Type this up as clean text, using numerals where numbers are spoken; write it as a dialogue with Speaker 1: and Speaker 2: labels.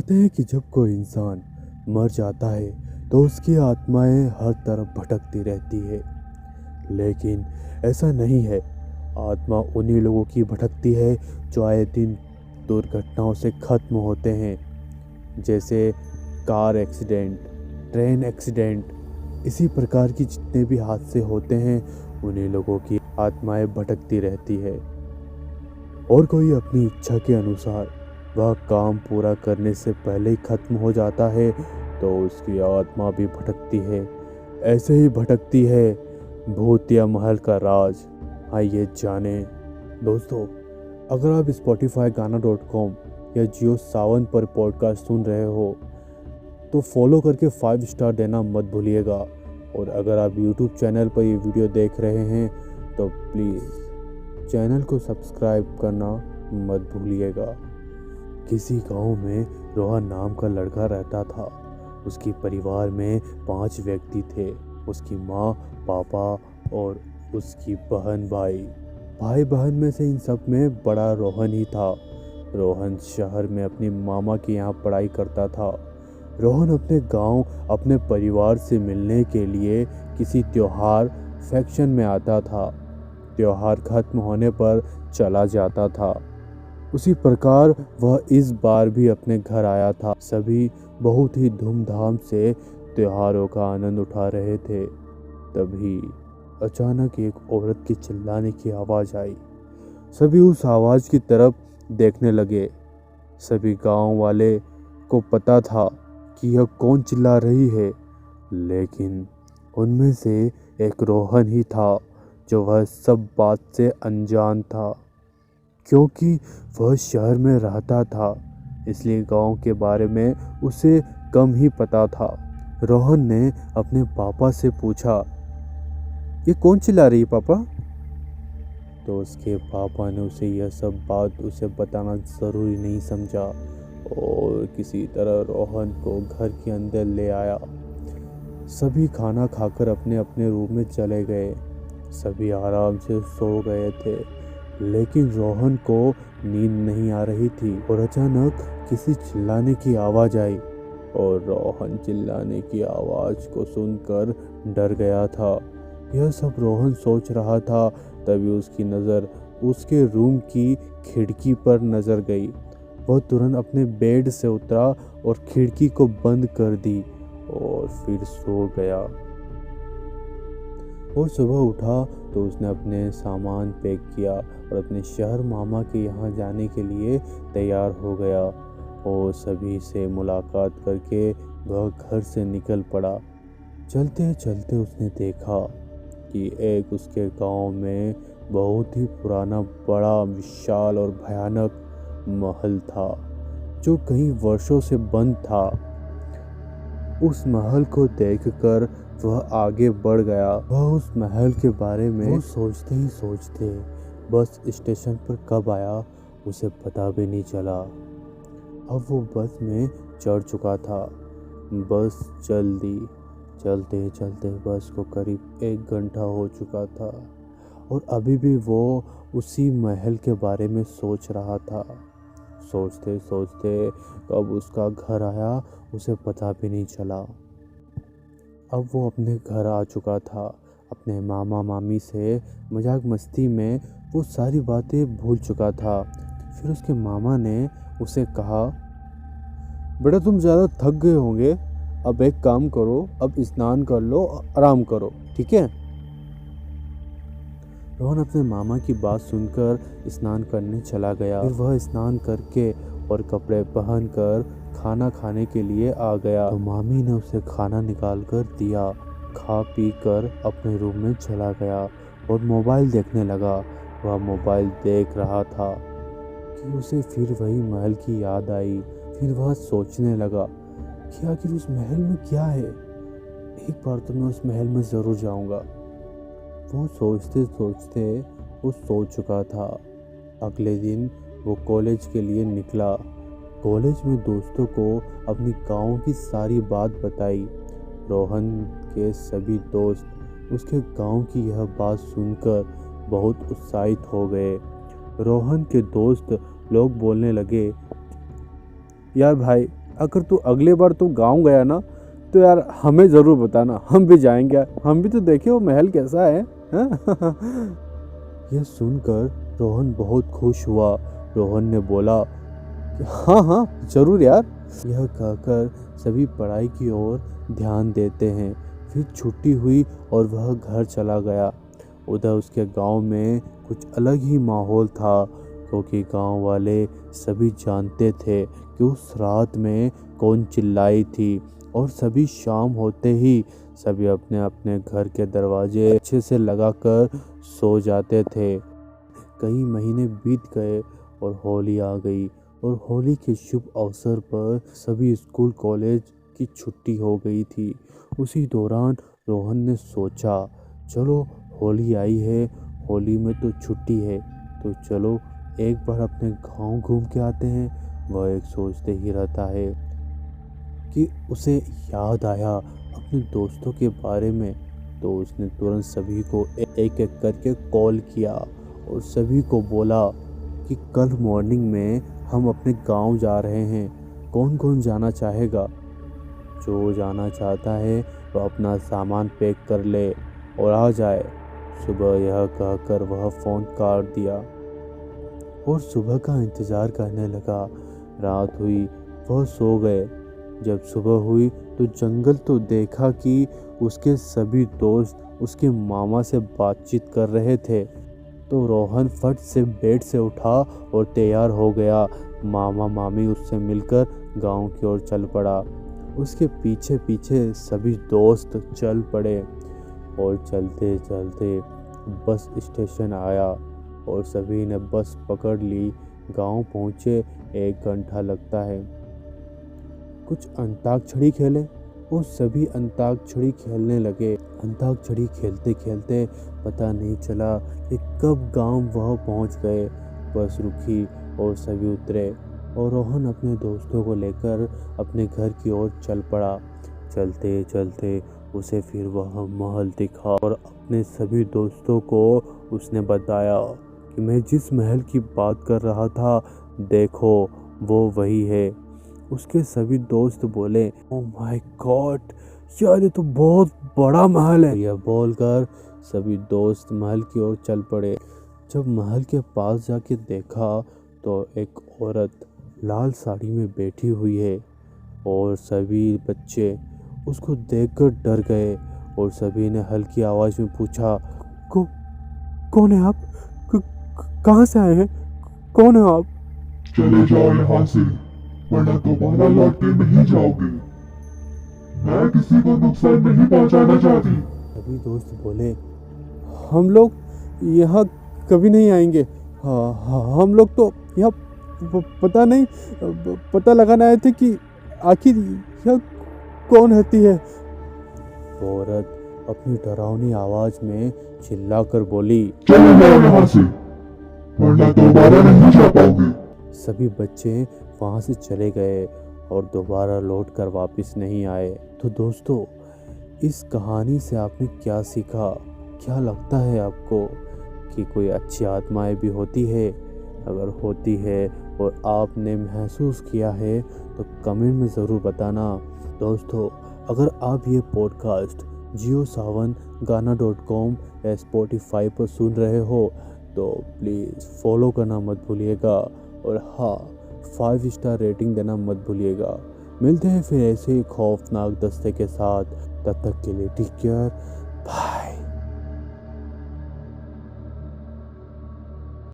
Speaker 1: कहते हैं कि जब कोई इंसान मर जाता है तो उसकी आत्माएं हर तरफ भटकती रहती है, लेकिन ऐसा नहीं है। आत्मा उन्हीं लोगों की भटकती है जो आए दिन दुर्घटनाओं से खत्म होते हैं, जैसे कार एक्सीडेंट, ट्रेन एक्सीडेंट। इसी प्रकार की जितने भी हादसे होते हैं उन्हीं लोगों की आत्माएं भटकती रहती है, और कोई अपनी इच्छा के अनुसार वह काम पूरा करने से पहले ही खत्म हो जाता है तो उसकी आत्मा भी भटकती है। ऐसे ही भटकती है भूतिया महल का राज। आइए जाने। दोस्तों, अगर आप स्पॉटिफाई गाना.com या जियो सावन पर पॉडकास्ट सुन रहे हो तो फॉलो करके 5 स्टार देना मत भूलिएगा, और अगर आप यूट्यूब चैनल पर ये वीडियो देख रहे हैं तो प्लीज़ चैनल को सब्सक्राइब करना मत भूलिएगा। किसी गांव में रोहन नाम का लड़का रहता था। उसके परिवार में 5 व्यक्ति थे। उसकी माँ, पापा और उसकी बहन, भाई बहन में से इन सब में बड़ा रोहन ही था। रोहन शहर में अपनी मामा के यहाँ पढ़ाई करता था। रोहन अपने गांव अपने परिवार से मिलने के लिए किसी त्योहार फंक्शन में आता था। त्योहार खत्म होने पर चला जाता था। उसी प्रकार वह इस बार भी अपने घर आया था। सभी बहुत ही धूमधाम से त्योहारों का आनंद उठा रहे थे। तभी अचानक एक औरत की चिल्लाने की आवाज़ आई। सभी उस आवाज़ की तरफ देखने लगे। सभी गांव वाले को पता था कि यह कौन चिल्ला रही है, लेकिन उनमें से एक रोहन ही था जो वह सब बात से अनजान था, क्योंकि वह शहर में रहता था, इसलिए गांव के बारे में उसे कम ही पता था। रोहन ने अपने पापा से पूछा, ये कौन चिल्ला रही है पापा? तो उसके पापा ने उसे यह सब बात उसे बताना ज़रूरी नहीं समझा और किसी तरह रोहन को घर के अंदर ले आया। सभी खाना खाकर अपने अपने रूम में चले गए। सभी आराम से सो गए थे, लेकिन रोहन को नींद नहीं आ रही थी और अचानक किसी चिल्लाने की आवाज़ आई और रोहन चिल्लाने की आवाज़ को सुनकर डर गया था। यह सब रोहन सोच रहा था, तभी उसकी नज़र उसके रूम की खिड़की पर नज़र गई। वह तुरंत अपने बेड से उतरा और खिड़की को बंद कर दी और फिर सो गया। और सुबह उठा तो उसने अपने सामान पैक किया और अपने शहर मामा के यहाँ जाने के लिए तैयार हो गया और सभी से मुलाकात करके वह घर से निकल पड़ा। चलते चलते उसने देखा कि एक उसके गांव में बहुत ही पुराना, बड़ा, विशाल और भयानक महल था जो कई वर्षों से बंद था। उस महल को देखकर वह आगे बढ़ गया। वह उस महल के बारे में वो सोचते ही सोचते बस स्टेशन पर कब आया उसे पता भी नहीं चला। अब वो बस में चढ़ चुका था। बस चल दी। चलते चलते बस को करीब 1 घंटा हो चुका था और अभी भी वो उसी महल के बारे में सोच रहा था। सोचते सोचते कब उसका घर आया उसे पता भी नहीं चला। अब वो अपने घर आ चुका था। अपने मामा मामी से मजाक मस्ती में वो सारी बातें भूल चुका था। फिर उसके मामा ने उसे कहा, बेटा तुम ज़्यादा थक गए होंगे, अब एक काम करो, अब स्नान कर लो, आराम करो, ठीक है? रोहन अपने मामा की बात सुनकर स्नान करने चला गया। फिर वह स्नान करके और कपड़े पहनकर खाना खाने के लिए आ गया तो मामी ने उसे खाना निकाल कर दिया। खा पी कर अपने रूम में चला गया और मोबाइल देखने लगा। वह मोबाइल देख रहा था कि उसे फिर वही महल की याद आई। फिर वह सोचने लगा कि आखिर उस महल में क्या है, एक बार तो मैं उस महल में ज़रूर जाऊंगा। वो सोचते सोचते वो सो चुका था। अगले दिन वो कॉलेज के लिए निकला। कॉलेज में दोस्तों को अपनी गांव की सारी बात बताई। रोहन के सभी दोस्त उसके गांव की यह बात सुनकर बहुत उत्साहित हो गए। रोहन के दोस्त लोग बोलने लगे, यार भाई, अगर तू अगली बार तू गाँव गया ना तो यार हमें ज़रूर बताना, हम भी जाएंगे, हम भी तो देखे वो महल कैसा है। यह सुनकर रोहन बहुत खुश हुआ। रोहन ने बोला कि हाँ हाँ ज़रूर यार। यह कहकर सभी पढ़ाई की ओर ध्यान देते हैं। फिर छुट्टी हुई और वह घर चला गया। उधर उसके गांव में कुछ अलग ही माहौल था, क्योंकि गांव वाले सभी जानते थे कि उस रात में कौन चिल्लाई थी। और सभी शाम होते ही सभी अपने अपने घर के दरवाजे अच्छे से लगाकर सो जाते थे। कई महीने बीत गए और होली आ गई, और होली के शुभ अवसर पर सभी स्कूल कॉलेज की छुट्टी हो गई थी। उसी दौरान रोहन ने सोचा, चलो होली आई है, होली में तो छुट्टी है, तो चलो एक बार अपने गांव घूम के आते हैं। वह एक सोचते ही रहता है कि उसे याद आया अपने दोस्तों के बारे में। तो उसने तुरंत सभी को एक एक करके कॉल किया और सभी को बोला कि कल मॉर्निंग में हम अपने गांव जा रहे हैं, कौन कौन जाना चाहेगा। जो जाना चाहता है वो अपना सामान पैक कर ले और आ जाए। सुबह यह कहकर वह फ़ोन काट दिया और सुबह का इंतज़ार करने लगा। रात हुई, वह सो गए। जब सुबह हुई तो जंगल तो देखा कि उसके सभी दोस्त उसके मामा से बातचीत कर रहे थे। तो रोहन फट से बेड से उठा और तैयार हो गया। मामा मामी उससे मिलकर गांव की ओर चल पड़ा। उसके पीछे पीछे सभी दोस्त चल पड़े और चलते चलते बस स्टेशन आया और सभी ने बस पकड़ ली। गांव पहुँचे 1 घंटा लगता है। कुछ अंताक्षरी खेले और सभी अंताक्षरी खेलने लगे। अंताक्षरी खेलते खेलते पता नहीं चला कि कब गांव वह पहुंच गए। बस रुकी और सभी उतरे और रोहन अपने दोस्तों को लेकर अपने घर की ओर चल पड़ा। चलते चलते उसे फिर वह महल दिखा और अपने सभी दोस्तों को उसने बताया कि मैं जिस महल की बात कर रहा था, देखो वो वही है। उसके सभी दोस्त बोले, ओह माय गॉड यार, ये तो बहुत बड़ा महल है। यह बोलकर सभी दोस्त महल की ओर चल पड़े। जब महल के पास जाके देखा तो एक औरत लाल साड़ी में बैठी हुई है और सभी बच्चे उसको देखकर डर गए और सभी ने हल्की आवाज में पूछा, कौन है आप? कहाँ से आए हैं? कौन है आप?
Speaker 2: चले जाओ यहाँ से, वरना दोबारा लौट के नहीं जाओगे। मैं किसी को नुकसान नहीं पहुंचाना चाहती।
Speaker 1: सभी दोस्त बोले, हम लोग यहाँ कभी नहीं आएंगे। हम लोग तो यहाँ पता नहीं, पता लगाना आए थे कि आखिर यह कौन रहती है। औरत अपनी डरावनी आवाज में चिल्लाकर बोली,
Speaker 2: चले जाओ यहाँ से, वरना दोबारा नहीं जा पाओगे।
Speaker 1: सभी बच्चे वहाँ से चले गए और दोबारा लौट कर वापस नहीं आए। तो दोस्तों, इस कहानी से आपने क्या सीखा? क्या लगता है आपको कि कोई अच्छी आत्माएं भी होती है? अगर होती है और आपने महसूस किया है तो कमेंट में ज़रूर बताना। दोस्तों, अगर आप ये पॉडकास्ट JioSaavn Gaana.com या Spotify पर सुन रहे हो तो प्लीज़ फॉलो करना मत भूलिएगा और हाँ, 5 स्टार रेटिंग देना मत भूलिएगा। मिलते हैं फिर ऐसे ही खौफनाक दस्ते के साथ। तब तक के लिए टेक केयर, बाय।